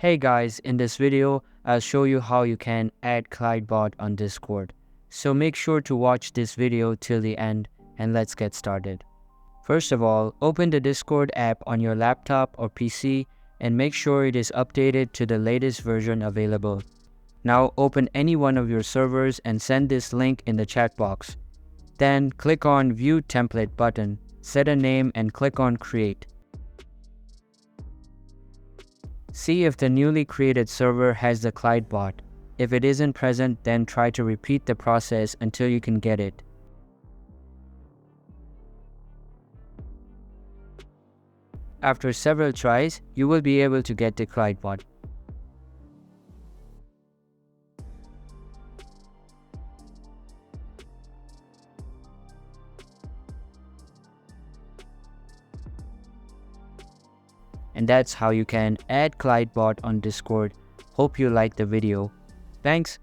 Hey guys, in this video, I'll show you how you can add Clyde bot on Discord. So make sure to watch this video till the end and let's get started. First of all, open the Discord app on your laptop or PC and make sure it is updated to the latest version available. Now open any one of your servers and send this link in the chat box. Then click on View Template button, set a name and click on Create. See if the newly created server has the Clyde bot. If it isn't present, then try to repeat the process until you can get it. After several tries, you will be able to get the Clyde bot. And that's how you can add Clyde bot on Discord. Hope you liked the video. Thanks.